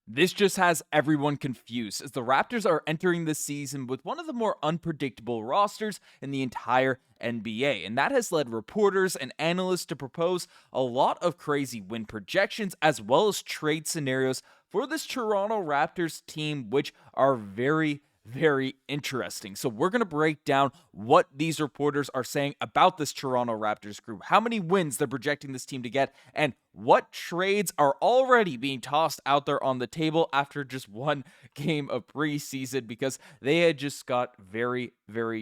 This just has everyone confused as the Raptors are entering this season with one of the more unpredictable rosters in the entire NBA, and that has led reporters and analysts to propose a lot of crazy win projections as well as trade scenarios for this Toronto Raptors team, which are very interesting. So we're going to break down what these reporters are saying about this Toronto Raptors group, how many wins they're projecting this team to get, and what trades are already being tossed out there on the table after just one game of preseason because they had just got very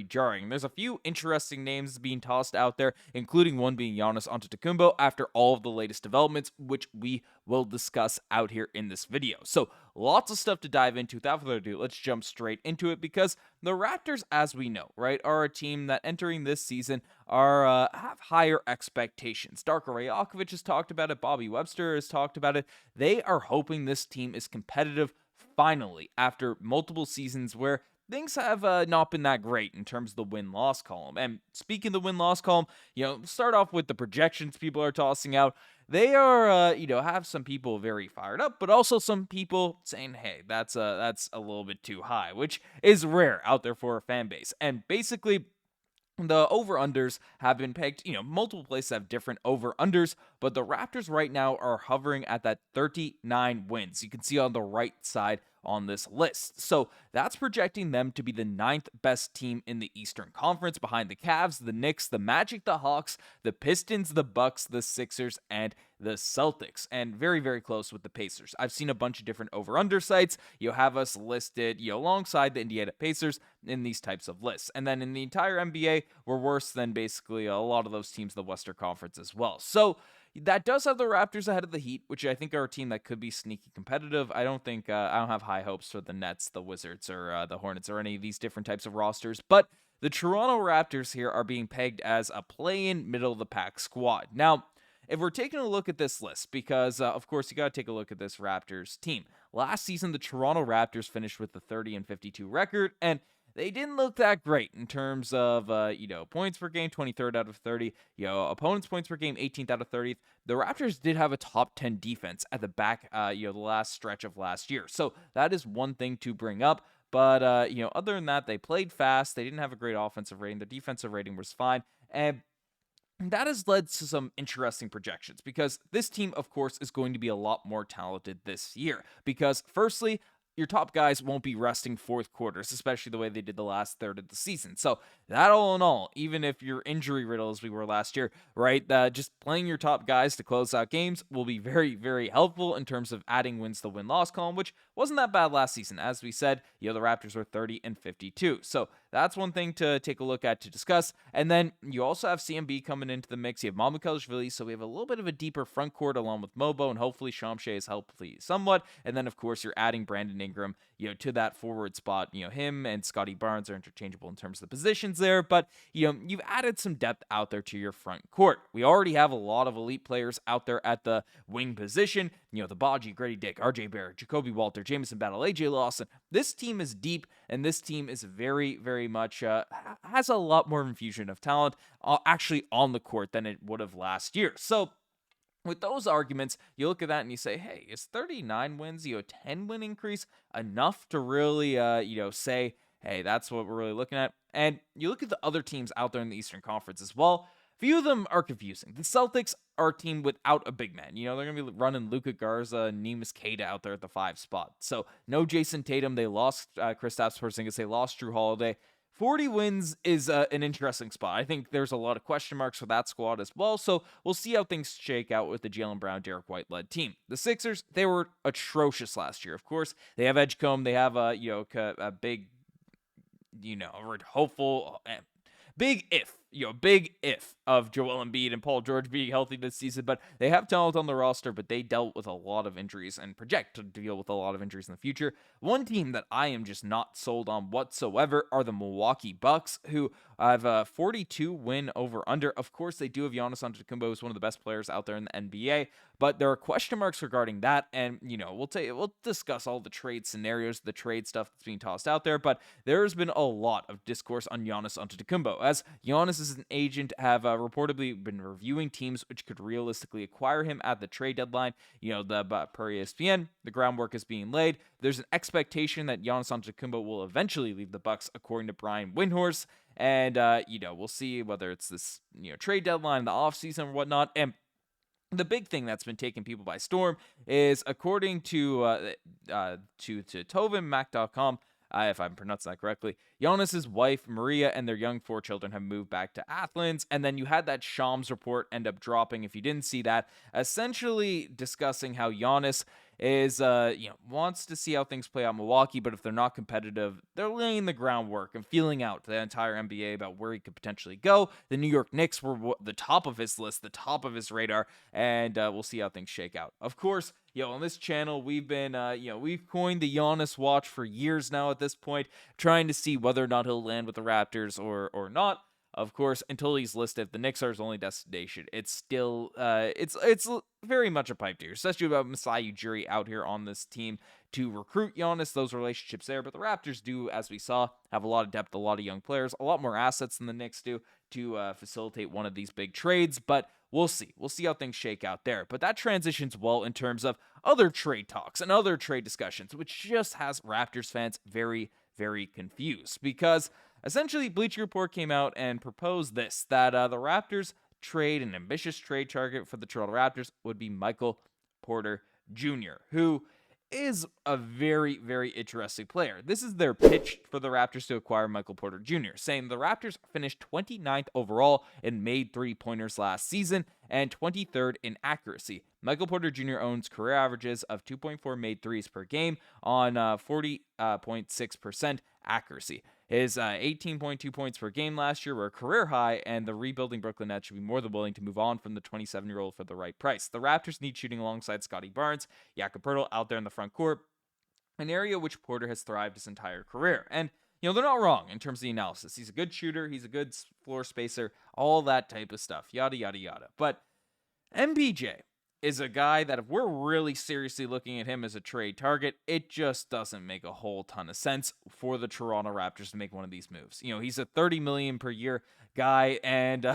jarring. There's a few interesting names being tossed out there, including one being Giannis Antetokounmpo after all of the latest developments, which we will discuss out here in this video. So lots of stuff to dive into. Without further ado, let's jump straight into it because the Raptors, as we know, right, are a team that entering this season are have higher expectations. Darko Rajaković has talked about it. Bobby Webster has talked about it. They are hoping this team is competitive finally after multiple seasons where things have not been that great in terms of the win-loss column. And speaking of the win-loss column, start off with the projections people are tossing out. They are, have some people very fired up, but also some people saying, hey, that's a little bit too high, which is rare out there for a fan base. And basically, the over-unders have been pegged, multiple places have different over-unders, but the Raptors right now are hovering at that 39 wins. You can see on the right side on this list. So that's projecting them to be the 9th best team in the Eastern Conference behind the Cavs, the Knicks, the Magic, the Hawks, the Pistons, the Bucks, the Sixers, and the Celtics, and very close with the Pacers. I've seen a bunch of different over-under sites. You have us listed, alongside the Indiana Pacers in these types of lists. And then in the entire NBA, we're worse than basically a lot of those teams in the Western Conference as well. So that does have the Raptors ahead of the Heat, which I think are a team that could be sneaky competitive. I don't have high hopes for the Nets, the Wizards, or the Hornets, or any of these different types of rosters. But the Toronto Raptors here are being pegged as a play-in, middle-of-the-pack squad. Now, if we're taking a look at this list, because, of course, you got to take a look at this Raptors team. Last season, the Toronto Raptors finished with a 30-52 record, and they didn't look that great in terms of, points per game, 23rd out of 30. Opponents' points per game, 18th out of 30th. The Raptors did have a top 10 defense at the back, the last stretch of last year. So that is one thing to bring up. But, other than that, they played fast. They didn't have a great offensive rating. Their defensive rating was fine. And that has led to some interesting projections because this team, of course, is going to be a lot more talented this year. Because, firstly, your top guys won't be resting fourth quarters, especially the way they did the last third of the season. So that all in all, even if you're injury riddled as we were last year, right, just playing your top guys to close out games will be very helpful in terms of adding wins to the win-loss column, which wasn't that bad last season. As we said, the Raptors were 30-52. So that's one thing to take a look at to discuss. And then you also have CMB coming into the mix. You have Mamukelashvili, so we have a little bit of a deeper front court along with Mobo, and hopefully Shamshay has helped somewhat. And then, of course, you're adding Brandon Ingram, to that forward spot. Him and Scottie Barnes are interchangeable in terms of the positions there, but, you've added some depth out there to your front court. We already have a lot of elite players out there at the wing position. The Baji, Gradey Dick, RJ Barrett, Jacoby Walter, Jamison Battle, AJ Lawson. This team is deep, and this team is very much, has a lot more infusion of talent actually on the court than it would have last year. So, with those arguments, you look at that and you say, hey, is 39 wins, 10-win increase enough to really, say, hey, that's what we're really looking at? And you look at the other teams out there in the Eastern Conference as well. Few of them are confusing. The Celtics are a team without a big man. They're going to be running Luka Garza and Neemias Queta out there at the 5 spot. So no Jason Tatum. They lost Kristaps Porzingis. They lost Drew Holiday. 40 wins is an interesting spot. I think there's a lot of question marks for that squad as well, so we'll see how things shake out with the Jaylen Brown, Derek White-led team. The Sixers, they were atrocious last year. Of course, they have Edgecombe, they have a big, hopeful, big if of Joel Embiid and Paul George being healthy this season, but they have talent on the roster, but they dealt with a lot of injuries and project to deal with a lot of injuries in the future. One team that I am just not sold on whatsoever are the Milwaukee Bucks, who have a 42 win over under. Of course, they do have Giannis Antetokounmpo, who's one of the best players out there in the NBA, but there are question marks regarding that, and we'll discuss all the trade scenarios, the trade stuff that's being tossed out there, but there's been a lot of discourse on Giannis Antetokounmpo, as Giannis sources and agent have reportedly been reviewing teams which could realistically acquire him at the trade deadline. Per ESPN, the groundwork is being laid. There's an expectation that Giannis Antetokounmpo will eventually leave the Bucks, according to Brian Windhorst. And, we'll see whether it's this, trade deadline in the offseason or whatnot. And the big thing that's been taking people by storm is, according to TovinMac.com, if I'm pronouncing that correctly, Giannis's wife, Maria, and their young 4 children have moved back to Athens. And then you had that Shams report end up dropping, if you didn't see that, essentially discussing how Giannis is, wants to see how things play out in Milwaukee, but if they're not competitive, they're laying the groundwork and feeling out the entire NBA about where he could potentially go. The New York Knicks were the top of his list, the top of his radar, and we'll see how things shake out. Of course, on this channel, we've been, we've coined the Giannis watch for years now at this point, trying to see whether or not he'll land with the Raptors or not. Of course, until he's listed, the Knicks are his only destination. It's still, it's very much a pipe dream, especially about Masai Ujiri out here on this team to recruit Giannis, those relationships there. But the Raptors do, as we saw, have a lot of depth, a lot of young players, a lot more assets than the Knicks do to facilitate one of these big trades. But we'll see. We'll see how things shake out there. But that transitions well in terms of other trade talks and other trade discussions, which just has Raptors fans very, very confused. Because essentially, Bleacher Report came out and proposed this, that the Raptors trade, an ambitious trade target for the Toronto Raptors would be Michael Porter Jr., who is a very, very interesting player. This is their pitch for the Raptors to acquire Michael Porter Jr., saying the Raptors finished 29th overall and made three-pointers last season and 23rd in accuracy. Michael Porter Jr. owns career averages of 2.4 made threes per game on 40.6% accuracy. His 18.2 points per game last year were a career high, and the rebuilding Brooklyn Nets should be more than willing to move on from the 27-year-old for the right price. The Raptors need shooting alongside Scottie Barnes, Jakob Poeltl out there in the front court, an area which Porter has thrived his entire career. And, they're not wrong in terms of the analysis. He's a good shooter, he's a good floor spacer, all that type of stuff, yada, yada, yada. But MPJ is a guy that if we're really seriously looking at him as a trade target, it just doesn't make a whole ton of sense for the Toronto Raptors to make one of these moves. He's a $30 million per year guy, and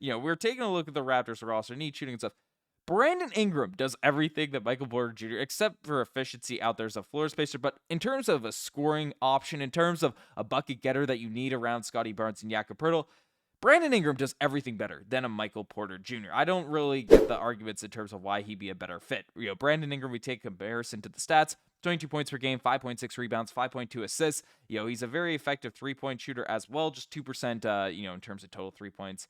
we're taking a look at the Raptors roster, need shooting and stuff. Brandon Ingram does everything that Michael Porter Jr., except for efficiency out there as a floor spacer, but in terms of a scoring option, in terms of a bucket getter that you need around Scottie Barnes and Jakob Poeltl, Brandon Ingram does everything better than a Michael Porter Jr. I don't really get the arguments in terms of why he'd be a better fit. Brandon Ingram, we take comparison to the stats, 22 points per game, 5.6 rebounds, 5.2 assists. He's a very effective three-point shooter as well, just 2%, in terms of total 3 points.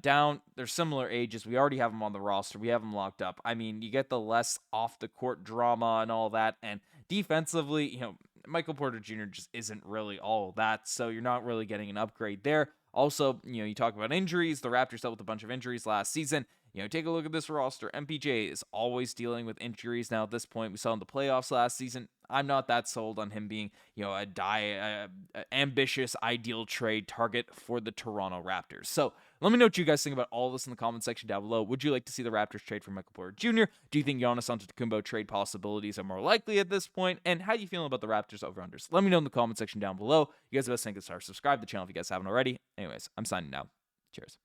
Down, they're similar ages. We already have them on the roster. We have them locked up. I mean, you get the less off-the-court drama and all that, and defensively, Michael Porter Jr. just isn't really all that, so you're not really getting an upgrade there. Also, you talk about injuries. The Raptors dealt with a bunch of injuries last season. Take a look at this roster. MPJ is always dealing with injuries now at this point. We saw in the playoffs last season. I'm not that sold on him being, a ambitious, ideal trade target for the Toronto Raptors. So let me know what you guys think about all this in the comment section down below. Would you like to see the Raptors trade for Michael Porter Jr.? Do you think Giannis Antetokounmpo trade possibilities are more likely at this point? And how do you feel about the Raptors over-unders? Let me know in the comment section down below. You guys have a best thing to subscribe to the channel if you guys haven't already. Anyways, I'm signing out. Cheers.